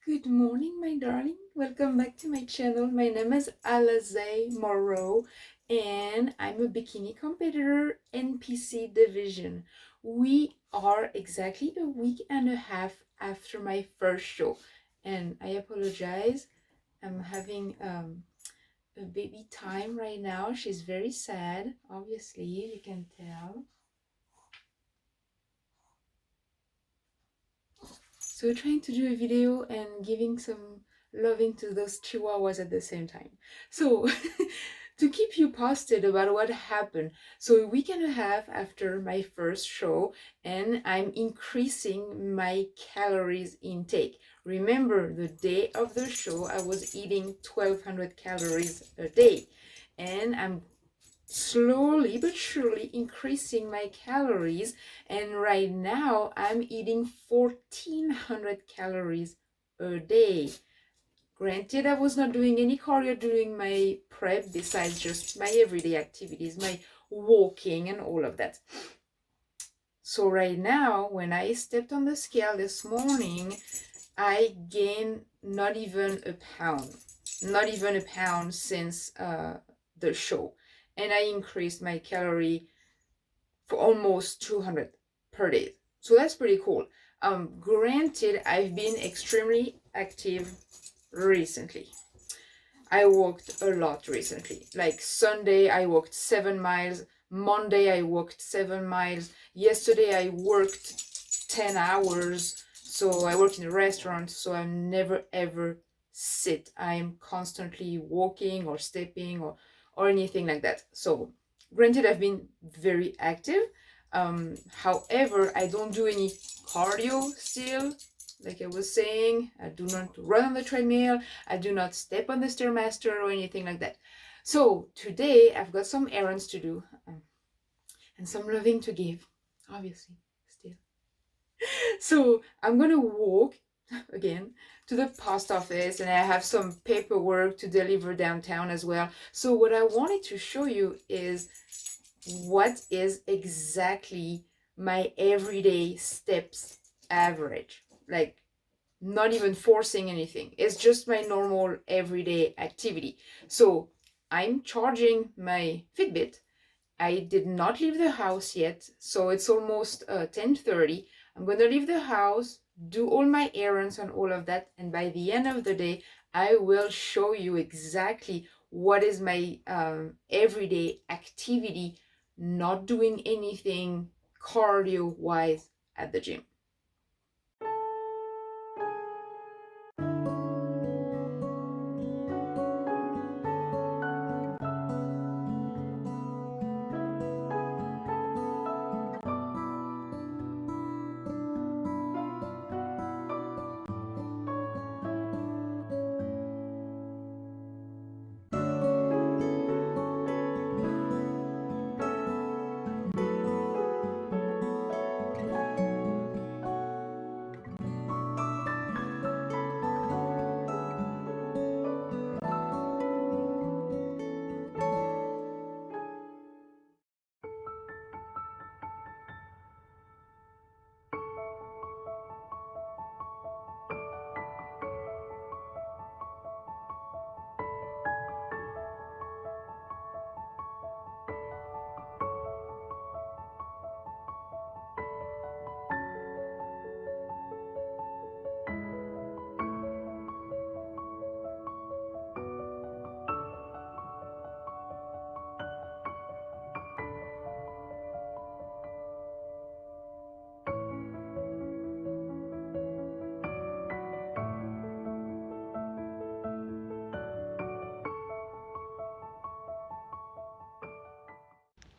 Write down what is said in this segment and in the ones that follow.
Good morning, my darling. Welcome back to my channel. My name is Alize Moreau, and I'm a bikini competitor, NPC division. We are exactly a week and a half after my first show, and I apologize. I'm having a baby time right now. She's very sad, obviously, you can tell. So trying to do a video and giving some loving to those chihuahuas at the same time. So to keep you posted about what happened. So a week and a half after my first show, and I'm increasing my calories intake. Remember, the day of the show, I was eating 1200 calories a day, and I'm slowly but surely increasing my calories, and right now I'm eating 1400 calories a day. Granted, I was not doing any cardio during my prep besides just my everyday activities, my walking and all of that. So right now, when I stepped on the scale this morning, I gained not even a pound since the show, and I increased my calorie for almost 200 per day. So that's pretty cool. Granted, I've been extremely active recently. I walked a lot recently. Like Sunday, I walked 7 miles. Monday, I walked 7 miles. Yesterday, I worked 10 hours. So I work in a restaurant, so I never ever sit. I'm constantly walking or stepping or anything like that. So granted, I've been very active. However, I don't do any cardio still. Like I was saying, I do not run on the treadmill. I do not step on the Stairmaster or anything like that. So today I've got some errands to do and some loving to give, obviously, still. So I'm gonna walk again to the post office, and I have some paperwork to deliver downtown as well. So what I wanted to show you is what is exactly my everyday steps average. Like, not even forcing anything. It's just my normal everyday activity. So I'm charging my Fitbit. I did not leave the house yet, so it's almost 10:30. I'm gonna leave the house, do all my errands and all of that, and by the end of the day, I will show you exactly what is my everyday activity, not doing anything cardio-wise at the gym.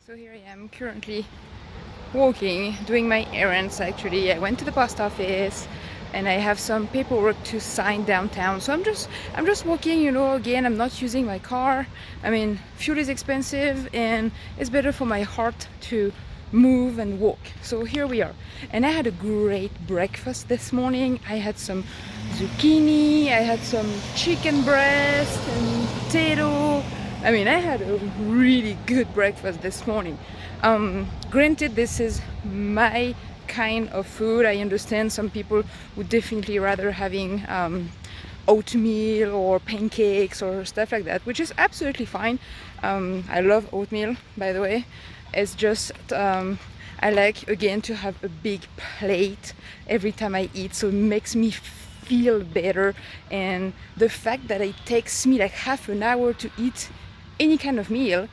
So here I am currently walking, doing my errands. Actually, I went to the post office and I have some paperwork to sign downtown. So I'm just walking, again, I'm not using my car. I mean, fuel is expensive and it's better for my heart to move and walk. So here we are. And I had a great breakfast this morning. I had some zucchini, I had some chicken breast and potato. I mean, I had a really good breakfast this morning. Granted, this is my kind of food. I understand some people would definitely rather having oatmeal or pancakes or stuff like that, which is absolutely fine. I love oatmeal, by the way. It's just I like, again, to have a big plate every time I eat, so it makes me feel better. And the fact that it takes me like half an hour to eat any kind of meal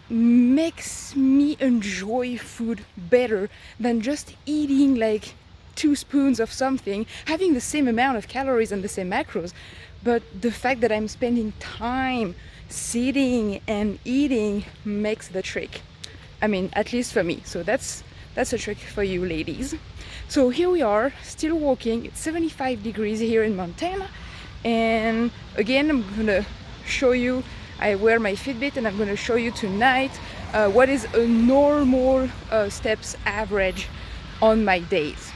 makes me enjoy food better than just eating like 2 spoons of something, having the same amount of calories and the same macros. But the fact that I'm spending time sitting and eating makes the trick. I mean, at least for me. So that's a trick for you ladies. So here we are, still walking. It's 75 degrees here in Montana. And again, I'm gonna show you, I wear my Fitbit, and I'm gonna show you tonight what is a normal steps average on my days.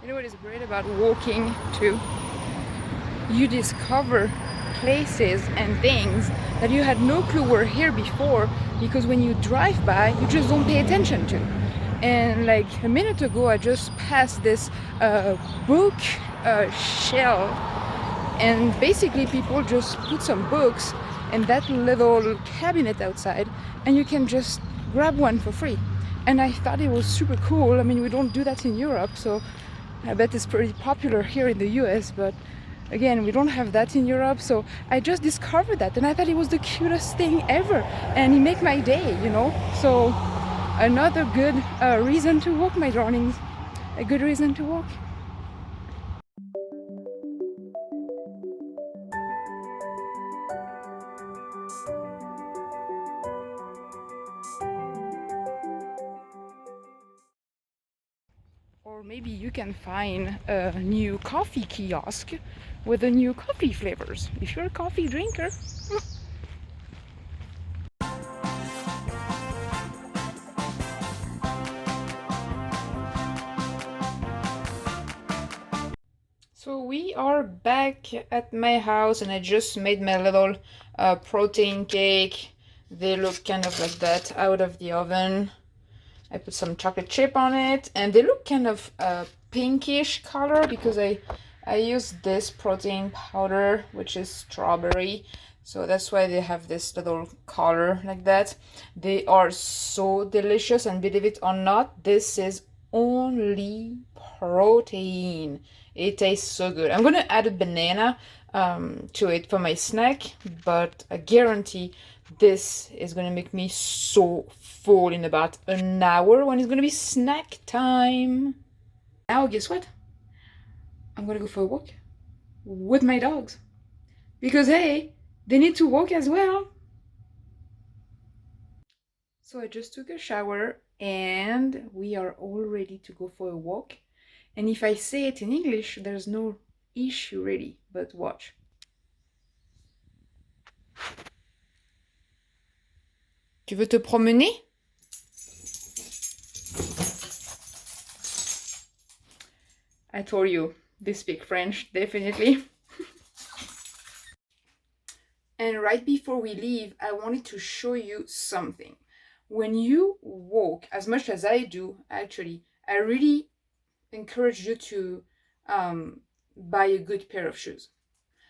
You know what is great about walking too? You discover places and things that you had no clue were here before, because when you drive by, you just don't pay attention to. And like a minute ago, I just passed this book shelf, and basically people just put some books in that little cabinet outside, and you can just grab one for free. And I thought it was super cool. I mean, we don't do that in Europe, so I bet it's pretty popular here in the US, but again, we don't have that in Europe. So I just discovered that, and I thought it was the cutest thing ever, and it made my day, you know. So another good reason to walk, my darlings. A good reason to walk. Or maybe you can find a new coffee kiosk with the new coffee flavors, if you're a coffee drinker. So we are back at my house, and I just made my little protein cake. They look kind of like that out of the oven. I put some chocolate chip on it, and they look kind of pinkish color because I used this protein powder, which is strawberry. So that's why they have this little color like that. They are so delicious, and believe it or not, this is only protein. It tastes so good. I'm gonna add a banana to it for my snack, but I guarantee this is gonna make me so full in about an hour when it's gonna be snack time. Now, guess what? I'm gonna go for a walk with my dogs, because hey, they need to walk as well. So I just took a shower, and we are all ready to go for a walk. And if I say it in English, there's no issue really, but watch. Tu veux te promener? I told you, they speak French, definitely. And right before we leave, I wanted to show you something. When you walk, as much as I do, actually, I really encourage you to buy a good pair of shoes.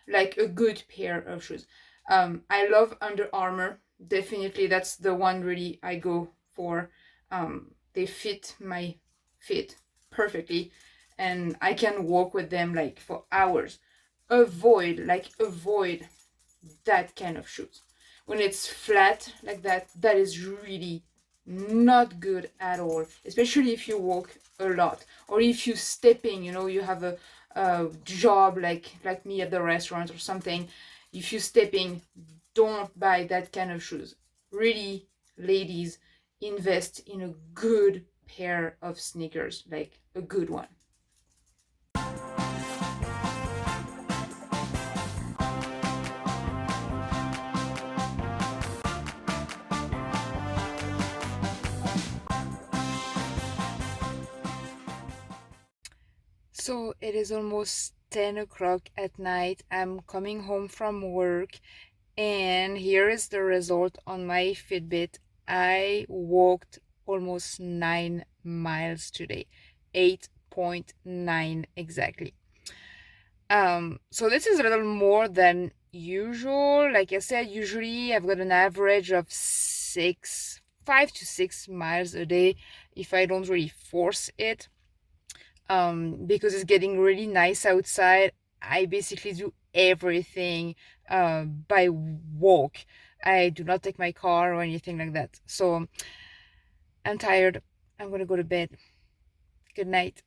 Like a good pair of shoes. I love Under Armour. Definitely, that's the one really I go for. They fit my feet perfectly, and I can walk with them like for hours. Avoid that kind of shoes. When it's flat like that, that is really not good at all, especially if you walk a lot, or if you stepping, you know, you have a job like me at the restaurant or something. If you stepping, don't buy that kind of shoes. Really, ladies, invest in a good pair of sneakers, like a good one. So it is almost 10 o'clock at night. I'm coming home from work, and here is the result on my Fitbit. I walked almost 9 miles today, 8.9 exactly. So this is a little more than usual. Like I said, usually I've got an average of 5 to 6 miles a day if I don't really force it. Because it's getting really nice outside. I basically do everything by walk. I do not take my car or anything like that. So I'm tired. I'm gonna go to bed. Good night.